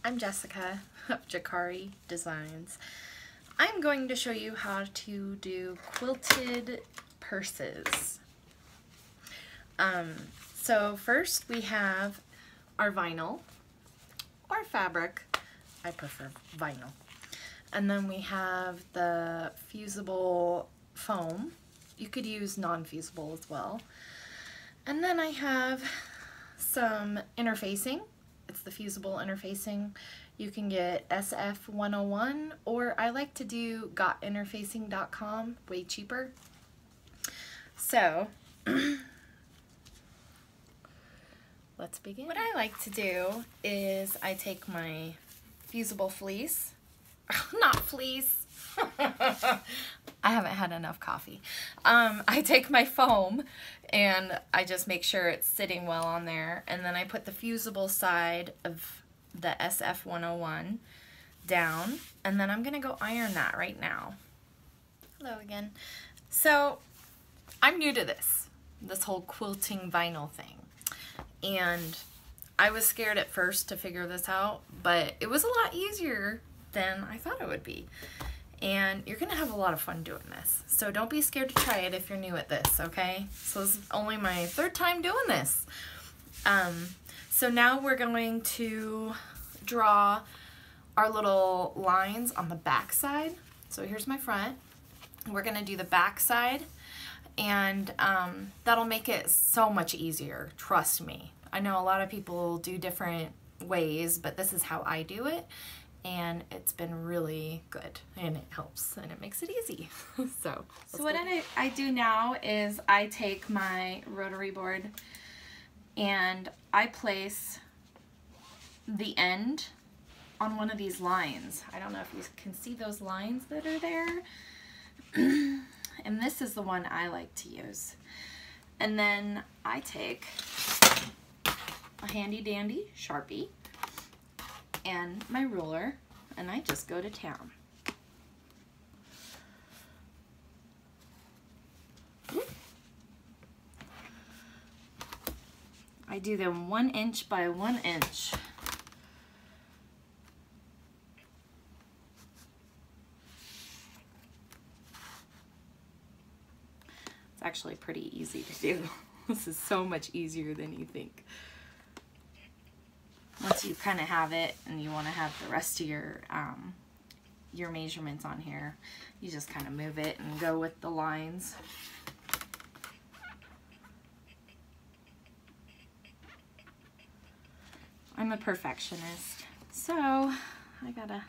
I'm Jessica of Jakari Designs. I'm going to show you how to do quilted purses. So first we have our vinyl or fabric. I prefer vinyl. And then we have the fusible foam. You could use non-fusible as well. And then I have some interfacing. It's the fusible interfacing. You can get SF101, or I like to do gotinterfacing.com, way cheaper. So let's begin. What I like to do is I take my fusible fleece, not fleece, I haven't had enough coffee. I take my foam and I just make sure it's sitting well on there, and then I put the fusible side of the SF101 down, and then I'm gonna go iron that right now. Hello again. So I'm new to this whole quilting vinyl thing, and I was scared at first to figure this out, but it was a lot easier than I thought it would be. And you're gonna have a lot of fun doing this. So don't be scared to try it if you're new at this, okay? So this is only my third time doing this. So now we're going to draw our little lines on the back side. So here's my front. We're gonna do the back side, and that'll make it so much easier, trust me. I know a lot of people do different ways, but this is how I do it. And it's been really good, and it helps, and it makes it easy. So what I do now is I take my rotary board and I place the end on one of these lines. I don't know if you can see those lines that are there. And this is the one I like to use. And then I take a handy dandy Sharpie and my ruler, and I just go to town. I do them 1 inch by 1 inch. It's actually pretty easy to do. This is so much easier than you think. Once you kind of have it and you want to have the rest of your measurements on here, you just kind of move it and go with the lines. I'm a perfectionist, so I gotta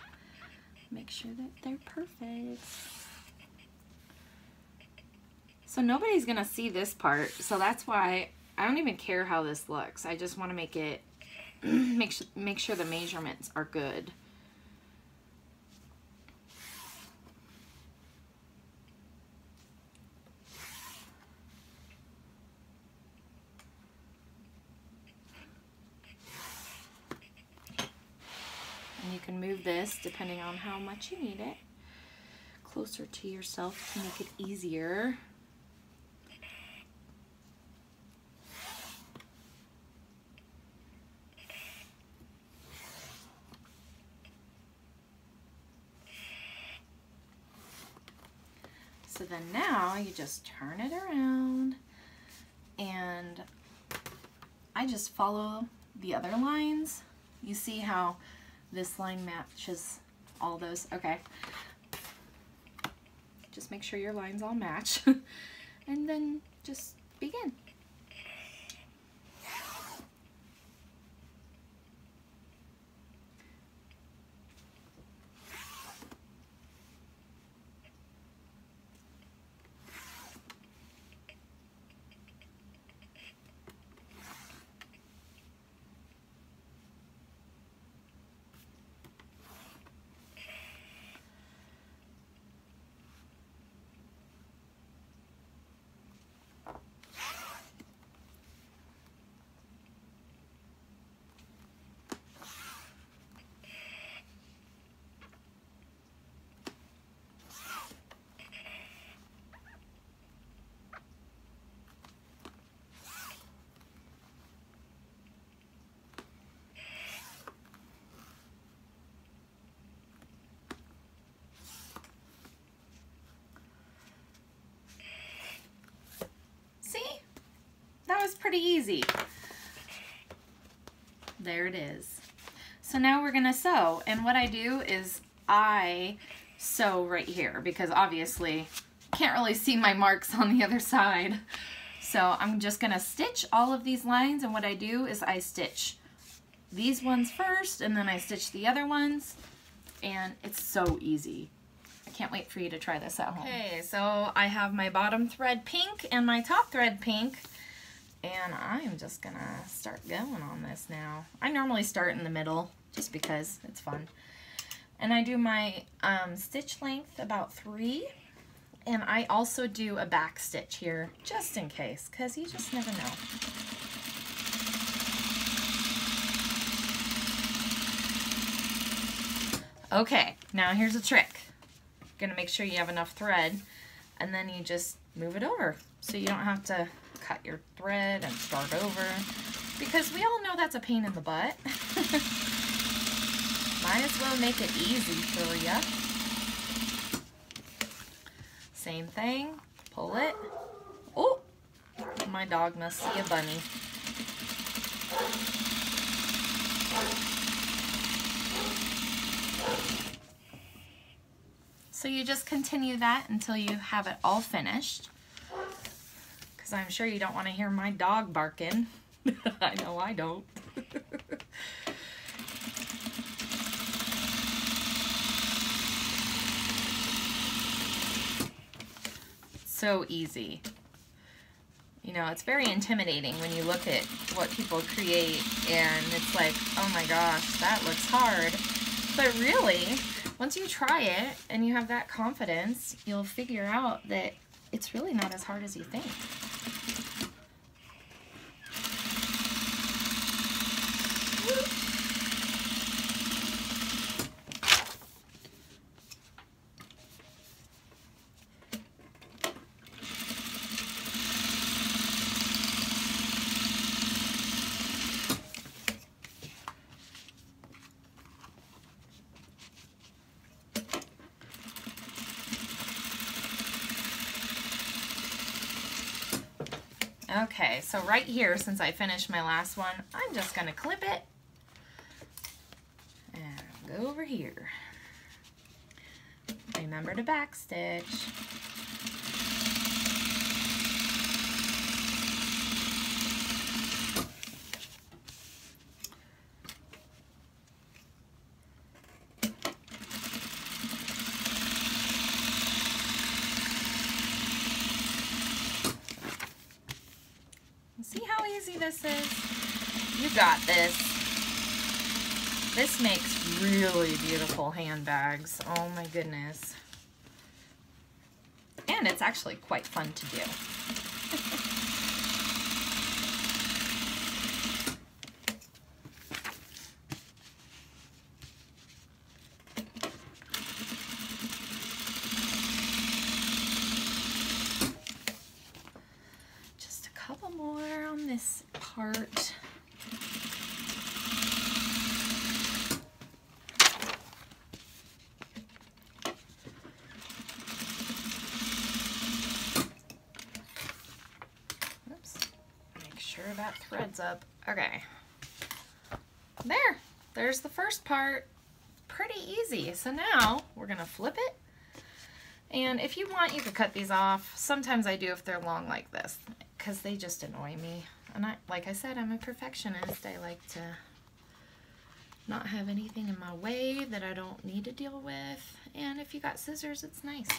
make sure that they're perfect. So nobody's gonna see this part, so that's why I don't even care how this looks. I just want to make it make sure the measurements are good. And you can move this depending on how much you need it closer to yourself to make it easier. So then now you just turn it around, and I just follow the other lines. You see how this line matches all those? Okay. Just make sure your lines all match and then just begin. pretty easy. There it is. So now we're gonna sew, and what I do is I sew right here because obviously can't really see my marks on the other side. So I'm just gonna stitch all of these lines, and what I do is I stitch these ones first and then I stitch the other ones, and it's so easy. I can't wait for you to try this at home. Okay, so I have my bottom thread pink and my top thread pink, and I'm just gonna start going on this now. I normally start in the middle just because it's fun. And I do my stitch length about 3, and I also do a back stitch here just in case, because you just never know. Okay, now here's a trick. You're gonna make sure you have enough thread, and then you just move it over so you don't have to cut your thread and start over, because we all know that's a pain in the butt. Might as well make it easy for ya. Same thing, pull it. Oh, my dog must see a bunny. So you just continue that until you have it all finished, because I'm sure you don't want to hear my dog barking. I know I don't. So easy. You know, it's very intimidating when you look at what people create and it's like, oh my gosh, that looks hard. But really, once you try it and you have that confidence, you'll figure out that it's really not as hard as you think. Okay, so right here, since I finished my last one, I'm just going to clip it and go over here. Remember to back stitch. See how easy this is? You got this. This makes really beautiful handbags. Oh my goodness. And it's actually quite fun to do. More on this part. Oops. Make sure that thread's up. Okay. There's the first part. Pretty easy. So now we're gonna flip it. And if you want, you could cut these off. Sometimes I do if they're long like this, because they just annoy me. And like I said, I'm a perfectionist. I like to not have anything in my way that I don't need to deal with. And if you got scissors, it's nice.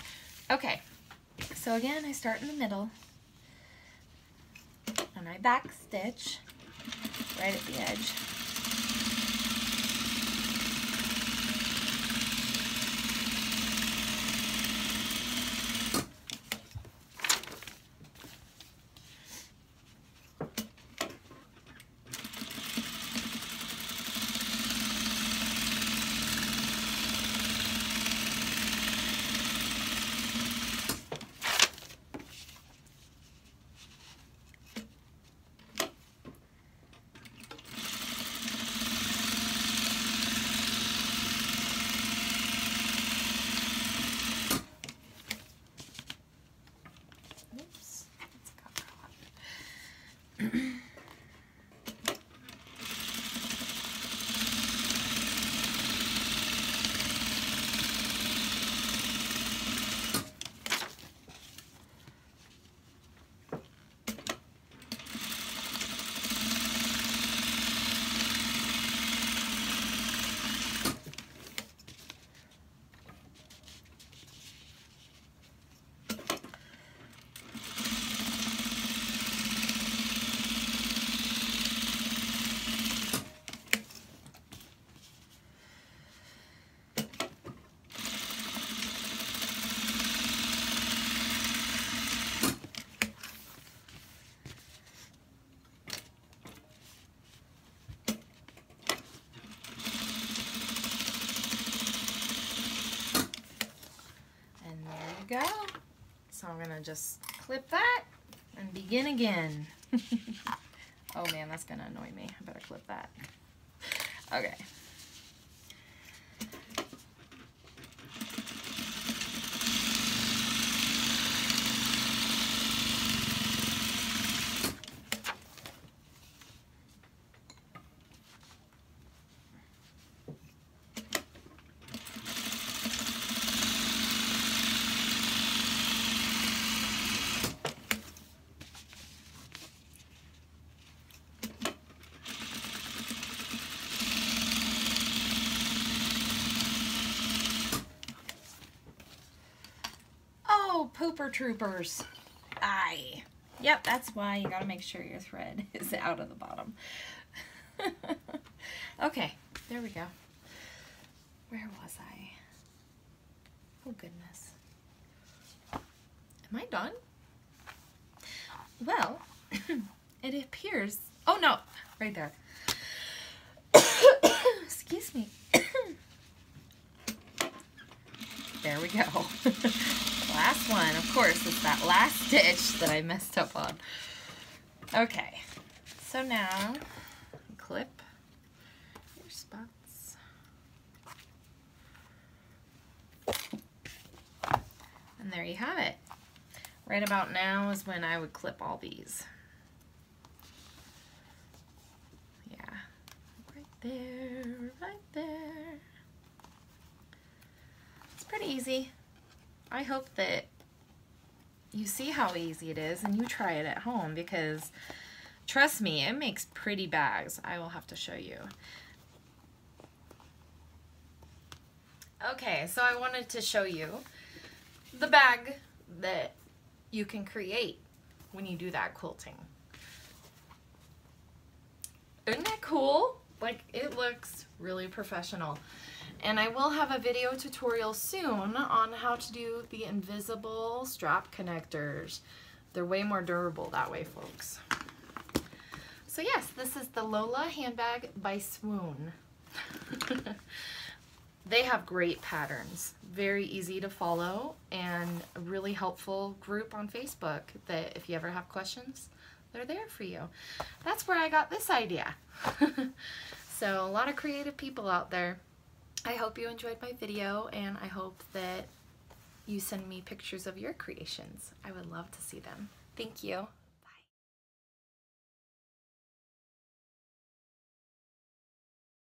Okay, so again, I start in the middle. And I back stitch right at the edge. go. So I'm gonna just clip that and begin again. Oh man, that's gonna annoy me. I better clip that. Okay. Pooper troopers. Aye. Yep, that's why you gotta make sure your thread is out of the bottom. Okay, there we go. Where was I? Oh goodness. Am I done? Well, it appears, oh no, right there. Excuse me. There we go. Last one, of course, it's that last stitch that I messed up on. Okay, so now clip your spots. And there you have it. Right about now is when I would clip all these. Yeah, right there, right there. It's pretty easy. I hope that you see how easy it is and you try it at home, because trust me, it makes pretty bags. I will have to show you. Okay, so I wanted to show you the bag that you can create when you do that quilting. Isn't that cool? Like, it looks really professional. And I will have a video tutorial soon on how to do the invisible strap connectors. They're way more durable that way, folks. So yes, this is the Lola handbag by Swoon. They have great patterns, very easy to follow, and a really helpful group on Facebook that if you ever have questions, they're there for you. That's where I got this idea. So a lot of creative people out there. I hope you enjoyed my video, and I hope that you send me pictures of your creations. I would love to see them. Thank you.